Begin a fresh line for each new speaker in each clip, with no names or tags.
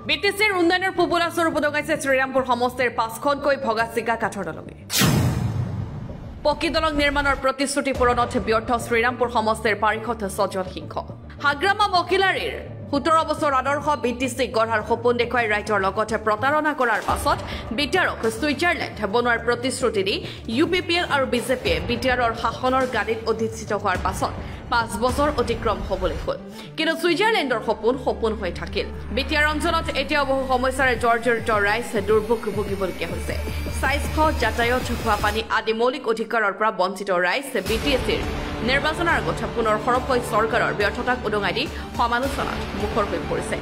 বিটিচিৰ উন্নয়নৰ পপুলাৰ স্বৰূপ উদগাইছে শ্ৰীৰামপুৰ সমষ্টিৰ 5খনকৈ ভগা চিগা কাঠৰ দলঙে পকী দলং নিৰ্মাণৰ প্ৰতিশ্ৰুতি পূৰণত ব্যৰ্থ শ্ৰীৰামপুৰ সমষ্টিৰ পাৰিষদ সজল সিংহ হাগ্ৰামা মকিলাৰীৰ 17 বছৰ আদৰ্শ বিটিচি গঢ়াৰ সপোন দেখুৱাই ৰাইজৰ লগতে প্ৰতাৰণা কৰাৰ পাছত বিটিআৰক ছুইজাৰলেণ্ড বনোৱাৰ প্ৰতিশ্ৰুতি দি ইউপিপিএল আৰু বিজেপিয়ে বিটিআৰৰ শাসনৰ গাদীত অধিষ্ঠিত হোৱাৰ পাছত 5 বছৰ অতিক্ৰম হ'বলৈ হ'ল কিন্তু ছুইজাৰলেণ্ডৰ সপোন হৈ থাকিল বিটিআৰ অঞ্চলত এতিয়াও বহু সমস্যাৰে জৰ্জৰিত ৰাইজ দুৰ্ভোগ ভুগিবলগীয়া হৈছে স্বাস্থ্য যাতায়াত খোৱা পানী আদি মৌলিক অধিকাৰৰ পৰা বঞ্চিত ৰাইজ বিটিচিৰ নিৰ্বাচনৰ আগত পুনৰ সৰবকৈ চৰকাৰৰ ব্যৰ্থতাক উদঙাই দি সমালোচনাত মুখৰ হৈ পৰিছে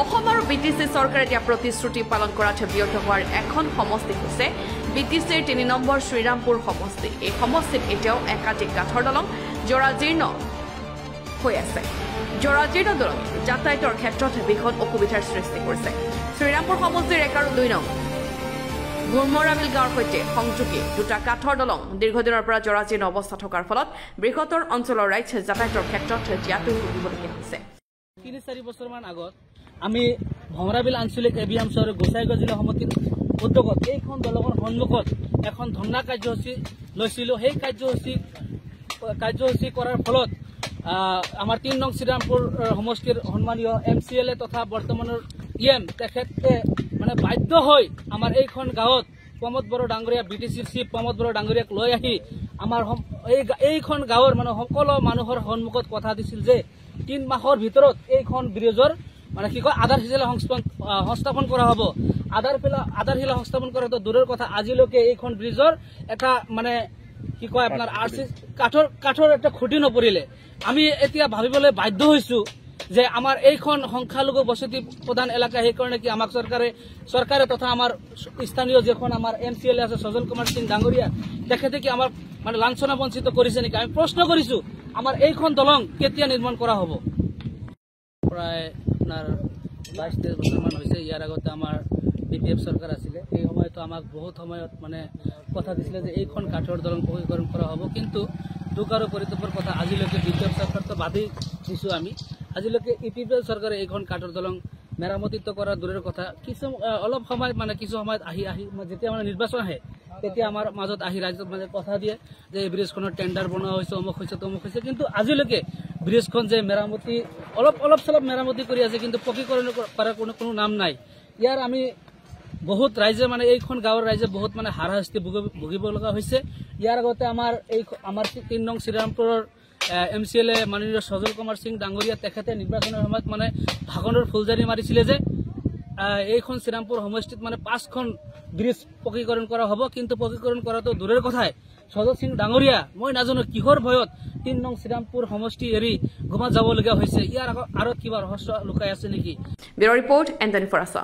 অসম আৰু বিটিচি চৰকাৰে দিয়া প্ৰতিশ্ৰুতি পালন কৰাত ব্যৰ্থ হোৱাৰ এখন সমষ্টি হৈছে বিটিচিৰ 3 নম্বৰ শ্ৰীৰামপুৰ সমষ্টি এই সমষ্টিত এতিয়াও একাধিক কাঠৰ দলং জৰাজীৰ্ণ হৈ আছে জৰাজীৰ্ণ দলং যাতায়াতৰ ক্ষেত্ৰত বৃহৎ অসুবিধাৰ সৃষ্টি কৰিছে শ্ৰীৰামপুৰ সমষ্টিৰ 1 আৰু 2 নং গুৰমৰাবিল গাঁৱৰ সৈতে সংযোগী দুটা কাঠৰ দলং দীৰ্ঘদিনৰ পৰা জৰাজীৰ্ণ অৱস্থা থকাৰ ফলত বৃহত্তৰ অঞ্চলৰ ৰাইজ যাতায়াতৰ ক্ষেত্ৰত জ্ঞাত ভুগিবলগীয়া হৈছে
3-4 বছৰমান আগত আমি ভমৰাবিল আঞ্চলিক এবিএম চহৰ গোসাইগাঁও জিলা সমিতিৰ উদ্যোগত এইখন দলঙৰ সন্মুখত এখন ধৰ্ণা কাৰ্যসূচী লৈছিলোঁ সেই কাৰ্যসূচী কৰাৰ ফলত আমাৰ 3 নং শ্ৰীৰামপুৰ সমষ্টিৰ সন্মানীয় MCLA তথা বৰ্তমানৰ EM তেখেতে মানে বাধ্য হৈ আমাৰ এইখন গাঁৱত প্ৰমোদ বড়ো ডাঙৰীয়া বিটিচিৰ চিফ প্ৰমোদ বড়ো ডাঙৰীয়াক লৈ আহি আমাৰ এইখন গাঁৱৰ মানে সকলো মানুহৰ সন্মুখত কথা দিছিল যে 3 মাহৰ ভিতৰত এইখন ব্ৰিজৰ মানে কি কয় আধাৰশিলা সংস্থাপন কৰা হ'ব আধাৰশিলা সংস্থাপন কৰাটো দূৰৰ কথা আজিলৈকে এইখন ব্ৰিজৰ এটা মানে কি কয় আপোনাৰ আৰসি কাঠৰ এটা খুঁটি নপৰিলে আমি এতিয়া ভাবিবলৈ বাধ্য হৈছো যে আমাৰ এইখন সংখ্যালঘু বসতি প্ৰধান এলেকা সেইকাৰণে কি আমাক চৰকাৰে তথা আমাৰ স্থানীয় যেখন আমাৰ MCLA আছে সজল কুমাৰ সিং ডাঙৰীয়া তেখেতে কি আমাৰ মানে লাঞ্ছনা বঞ্চিত কৰিছে নেকি আমি প্ৰশ্ন কৰিছো আমাৰ এইখন দলং কেতিয়া নিৰ্মাণ কৰা হ'ব প্ৰায় আপোনাৰ 22-23 বছৰমান হৈছে ইয়াৰ আগতে আমাৰ BPF চৰকাৰ আছিলে এই সময়তো আমাক বহুত সময়ত মানে কথা দিছিলে যে এইখন কাঠৰ দলং পকীকৰণ কৰা হ'ব কিন্তু দুখ আৰু পৰিতাপৰ কথা আজিলৈকে BPF চৰকাৰটো বাধি দিছো আমি আজিলৈকে ইপিপিএল চৰকাৰে এইখন কাঠৰ দলং মেৰামতিত কৰাৰ দূৰৰ কথা অলপ সময় মানে কিছু সময়ত আহি যেতিয়া মানে নিৰ্বাচন আহে তেতিয়া আমাৰ মাজত আহি ৰাজ্যত মানে কথা দিয়ে যে এই ব্ৰিজখনৰ টেণ্ডাৰ বনোৱা হৈছে অমুক হৈছে তমুক হৈছে কিন্তু আজিলৈকে ব্ৰিজখন যে মেৰামতি অলপ চলপ মেৰামতি কৰি আছে কিন্তু পকীকৰণ কৰাৰ কোনো নাম নাই ইয়াৰ আমি বহুত ৰাইজে মানে এইখন গাঁৱৰ ৰাইজে বহুত মানে হাৰাশাস্তি ভুগিব লগা হৈছে ইয়াৰ আগতে আমাৰ 3 নং শ্ৰীৰামপুৰৰ MCLA মাননীয় সজল কুমাৰ সিং ডাঙৰীয়া তেখেতে নিৰ্বাচনৰ সময়ত মানে ভাগনৰ ফুলজাৰি মাৰিছিলে যে এইখন শ্ৰীৰামপুৰ সমষ্টিত মানে 5খন ব্ৰিজ পকীকৰণ কৰা হ'ব কিন্তু পকীকৰণ কৰাটো দূৰৰ কথাই সজল সিং ডাঙৰীয়া মই নাজানো কিহৰ ভয়ত 3 নং শ্ৰীৰামপুৰ সমষ্টি এৰি ঘুমা যাবলগীয়া হৈছে ইয়াৰ আৰু কিবা ৰহস্য লুকাই আছে নেকি
ব্যুৰ ৰিপৰ্ট এণ্টনি ফৰাছা